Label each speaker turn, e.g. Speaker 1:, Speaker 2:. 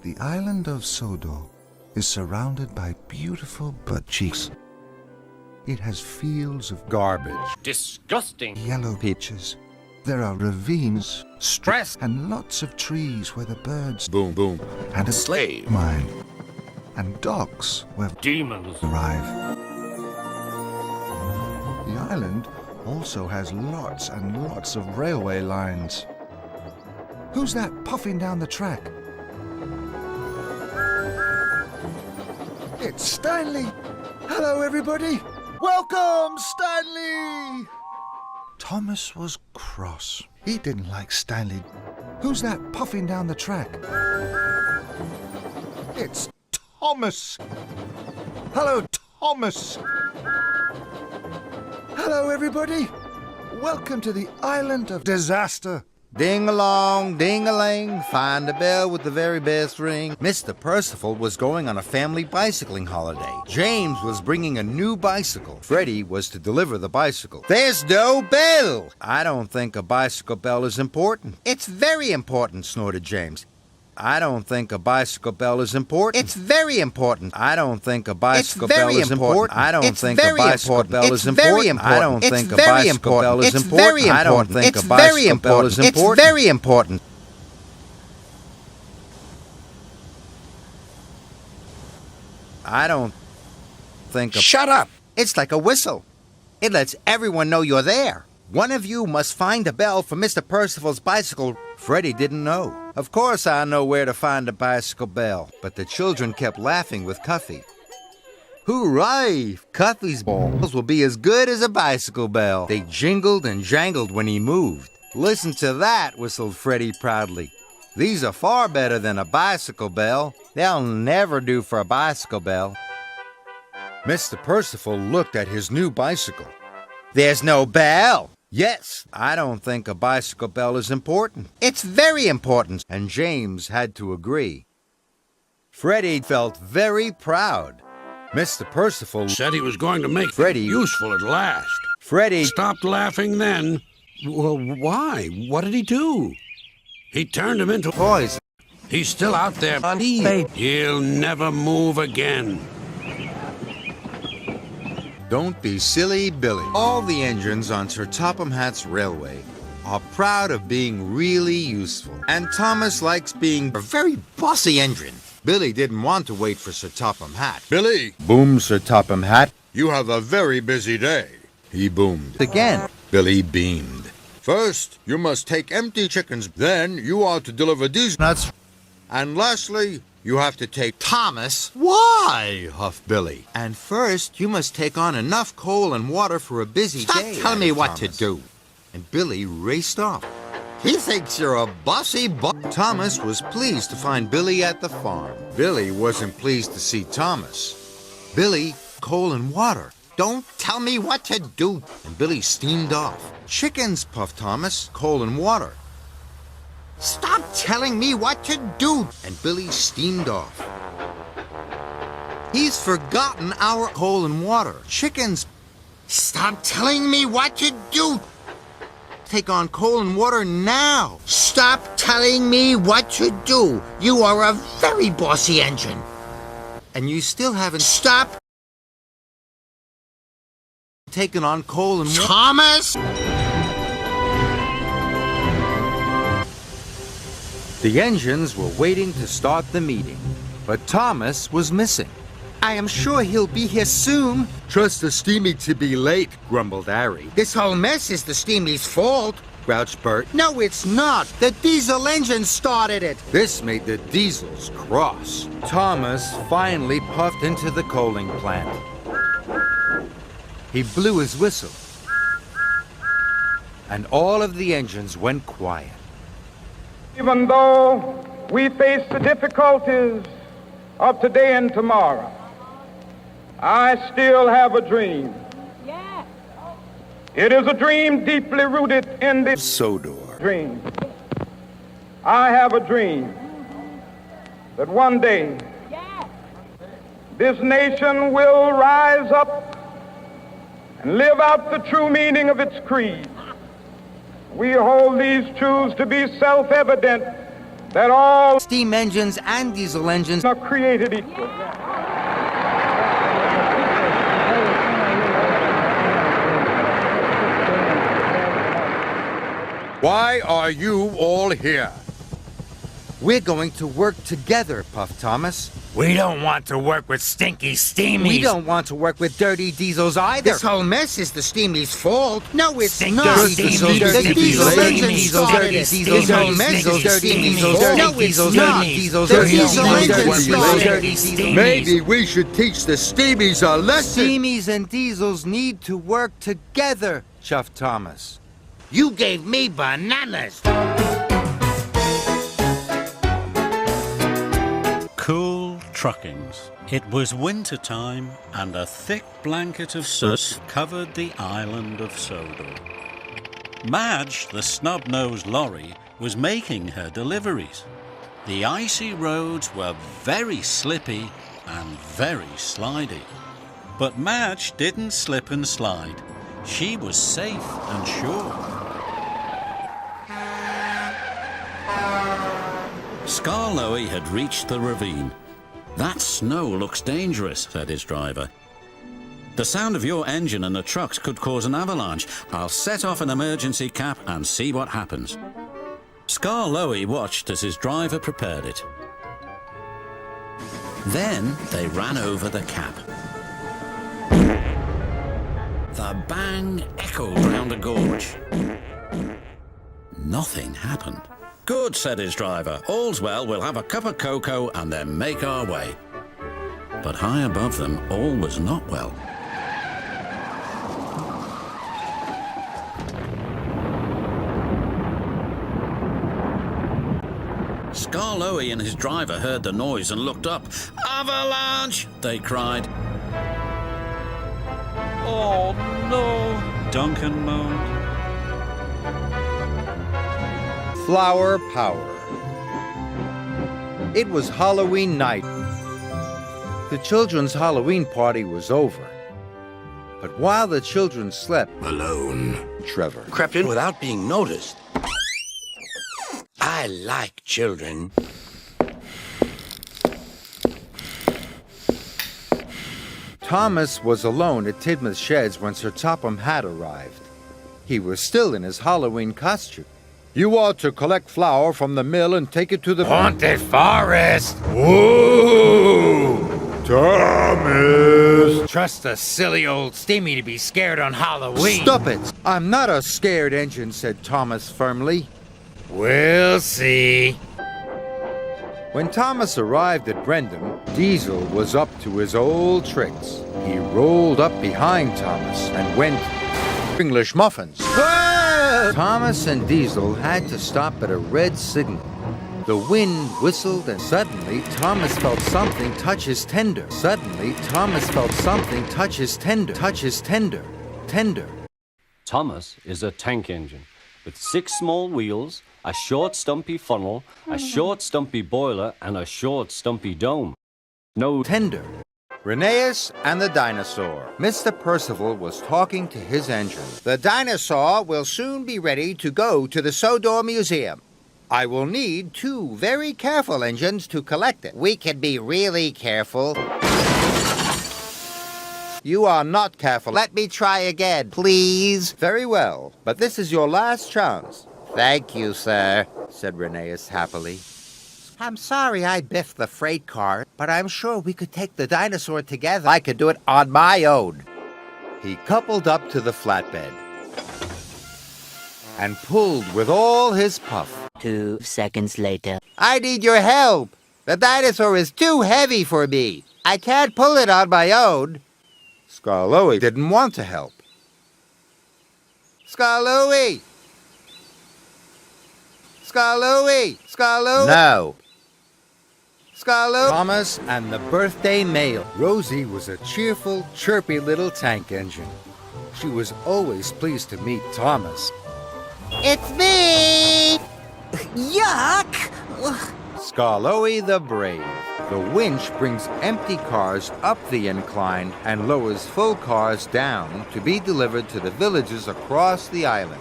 Speaker 1: The island of Sodor is surrounded by beautiful butt cheeks. It has fields of
Speaker 2: Garbage.
Speaker 3: Disgusting.
Speaker 1: yellow peaches. There are ravines,
Speaker 3: Stress.
Speaker 1: and lots of trees where the birds
Speaker 2: Boom, boom.
Speaker 1: and a
Speaker 3: Slave.
Speaker 1: mine, and docks where
Speaker 3: Demons.
Speaker 1: arrive. The island also has lots and lots of railway lines. Who's that puffing down the track? It's Stanley! Hello, everybody! Welcome, Stanley! Thomas was cross. He didn't like Stanley. Who's that puffing down the track? It's Thomas! Hello, Thomas! Hello, everybody! Welcome to the island of disaster.
Speaker 2: Ding-a-long, ding-a-ling, find a bell with the very best ring. Mr. Percival was going on a family bicycling holiday. James was bringing a new bicycle. Freddie was to deliver the bicycle. There's no bell! I don't think a bicycle bell is important. It's very important, snorted James. I don't think a bicycle bell is important. It's very important. I don't think a bicycle bell is important. I don't think a bicycle bell is important. I don't think a bicycle bell is important. I don't think a bicycle bell is important. It's very important. I don't think a...
Speaker 3: Shut up.
Speaker 2: It's like a whistle. It lets everyone know you're there. One of you must find a bell for Mr. Percival's bicycle. Freddie didn't know. Of course I know where to find a bicycle bell. But the children kept laughing with Cuffy. Hooray! Cuffy's balls will be as good as a bicycle bell. They jingled and jangled when he moved. Listen to that, whistled Freddie proudly. These are far better than a bicycle bell. They'll never do for a bicycle bell. Mr. Percival looked at his new bicycle. There's no bell. Yes, I don't think a bicycle bell is important. It's very important. And James had to agree. Freddie felt very proud. Mr. Percival
Speaker 4: said he was going to make
Speaker 2: Freddie
Speaker 4: useful at last.
Speaker 2: Freddie
Speaker 4: Stopped laughing then. Well, why? What did he do? He turned him into
Speaker 2: poison.
Speaker 4: He's still out there. He'll never move again.
Speaker 2: Don't be silly, Billy. All the engines on Sir Topham Hatt's railway are proud of being really useful. And Thomas likes being a very bossy engine. Billy didn't want to wait for Sir Topham Hatt.
Speaker 5: Billy,
Speaker 2: Boomed Sir Topham Hatt.
Speaker 5: you have a very busy day.
Speaker 2: He boomed. Again. Billy beamed.
Speaker 5: First, you must take empty chickens. Then you are to deliver these
Speaker 2: Nuts.
Speaker 5: And lastly, you have to take...
Speaker 2: Thomas, why? Huffed Billy. And first, you must take on enough coal and water for a busy day.
Speaker 5: Stop telling me what to
Speaker 2: do. And Billy raced off. He thinks you're a bossy Thomas was pleased to find Billy at the farm. Billy wasn't pleased to see Thomas. Billy, coal and water. Don't tell me what to do. And Billy steamed off. Chickens, puffed Thomas, coal and water. Stop telling me what to do. And Billy steamed off. He's forgotten our coal and water. Chickens. Stop telling me what to do. Take on coal and water now. Stop telling me what to do. You are a very bossy engine. And you still haven't stopped taken on coal and water. Thomas! The engines were waiting to start the meeting, but Thomas was missing. I am sure he'll be here soon. Trust the Steamy to be late, grumbled Harry. This whole mess is the Steamy's fault, grouched Bert. No, it's not. The diesel engine started it. This made the diesels cross. Thomas finally puffed into the coaling plant. He blew his whistle, and all of the engines went quiet.
Speaker 6: Even though we face the difficulties of today and tomorrow, I still have a dream. Yeah. It is a dream deeply rooted in this
Speaker 2: Sodor.
Speaker 6: dream. I have a dream that one day this nation will rise up and live out the true meaning of its creed. We hold these truths to be self-evident that all
Speaker 2: Steam engines and diesel engines
Speaker 6: are created equal.
Speaker 5: Why are you all here?
Speaker 2: We're going to work together, Puff Thomas.
Speaker 3: We don't want to work with stinky steamies.
Speaker 2: We don't want to work with dirty diesels either.
Speaker 7: This whole mess is the Steamies' fault. No, it's
Speaker 3: Stink
Speaker 7: not.
Speaker 3: dirty diesels,
Speaker 7: The
Speaker 3: dirty
Speaker 7: diesel
Speaker 3: diesels,
Speaker 7: engine
Speaker 3: diesels,
Speaker 7: started
Speaker 3: dirty
Speaker 7: it.
Speaker 3: diesels,
Speaker 7: This whole
Speaker 3: dirty
Speaker 7: mess
Speaker 3: diesels,
Speaker 7: is
Speaker 3: dirty
Speaker 7: Steamies'
Speaker 3: diesels,
Speaker 7: fault.
Speaker 3: dirty
Speaker 7: No, it's
Speaker 3: diesels,
Speaker 7: not.
Speaker 3: dirty diesels,
Speaker 7: The
Speaker 3: dirty
Speaker 7: diesel
Speaker 3: diesels,
Speaker 7: engine
Speaker 3: dirty diesels,
Speaker 7: started
Speaker 3: dirty
Speaker 7: it.
Speaker 3: steamies.
Speaker 5: Maybe we should teach the Steamies a lesson.
Speaker 2: Steamies and diesels need to work together, Chuff Thomas.
Speaker 7: You gave me bananas.
Speaker 8: Cool truckings. It was winter time, and a thick blanket of soot covered the island of Sodor. Madge, the snub-nosed lorry, was making her deliveries. The icy roads were very slippy and very slidey. But Madge didn't slip and slide. She was safe and sure. Skarloey had reached the ravine. That snow looks dangerous, said his driver. The sound of your engine and the trucks could cause an avalanche. I'll set off an emergency cap and see what happens. Skarloey watched as his driver prepared it. Then they ran over the cap. The bang echoed round the gorge. Nothing happened. Good, said his driver. All's well, we'll have a cup of cocoa and then make our way. But high above them, all was not well. Skarloey and his driver heard the noise and looked up. Avalanche! They cried. Oh no, Duncan moaned.
Speaker 2: Flower power. It was Halloween night. The children's Halloween party was over. But while the children slept,
Speaker 4: Alone.
Speaker 2: Trevor
Speaker 9: Crept in without being noticed. I like children.
Speaker 2: Thomas was alone at Tidmouth Sheds when Sir Topham Hatt arrived. He was still in his Halloween costume.
Speaker 5: You are to collect flour from the mill and take it to the
Speaker 3: Haunted forest.
Speaker 5: Whoa! Thomas!
Speaker 3: Trust the silly old steamy to be scared on Halloween.
Speaker 2: Stop it! I'm not a scared engine, said Thomas firmly.
Speaker 3: We'll see.
Speaker 2: When Thomas arrived at Brendam, Diesel was up to his old tricks. He rolled up behind Thomas and went English muffins. Thomas and Diesel had to stop at a red signal. The wind whistled and suddenly Thomas felt something touch his tender. Suddenly Thomas felt something touch his tender. Touch his tender. Tender.
Speaker 10: Thomas is a tank engine with 6 small wheels, a short stumpy funnel, a short stumpy boiler, and a short stumpy dome. No
Speaker 2: Tender. Rheneas and the dinosaur. Mr. Percival was talking to his engine.
Speaker 7: The dinosaur will soon be ready to go to the Sodor Museum. I will need 2 very careful engines to collect it. We can be really careful.
Speaker 2: You are not careful.
Speaker 7: Let me try again, please.
Speaker 2: Very well, but this is your last chance,
Speaker 7: Thank you, sir.
Speaker 2: said Rheneas happily.
Speaker 7: I'm sorry I biffed the freight car, but I'm sure we could take the dinosaur together. I could do it on my own.
Speaker 2: He coupled up to the flatbed and pulled with all his puff.
Speaker 11: 2 seconds later.
Speaker 7: I need your help. The dinosaur is too heavy for me. I can't pull it on my own.
Speaker 2: Skarloey didn't want to help.
Speaker 7: Skarloey! Skarloey! Skarloey!
Speaker 2: No.
Speaker 7: Skarloey!
Speaker 2: Thomas and the birthday mail. Rosie was a cheerful, chirpy little tank engine. She was always pleased to meet Thomas.
Speaker 7: It's me!
Speaker 11: Yuck!
Speaker 2: Skarloey the Brave. The winch brings empty cars up the incline and lowers full cars down to be delivered to the villages across the island.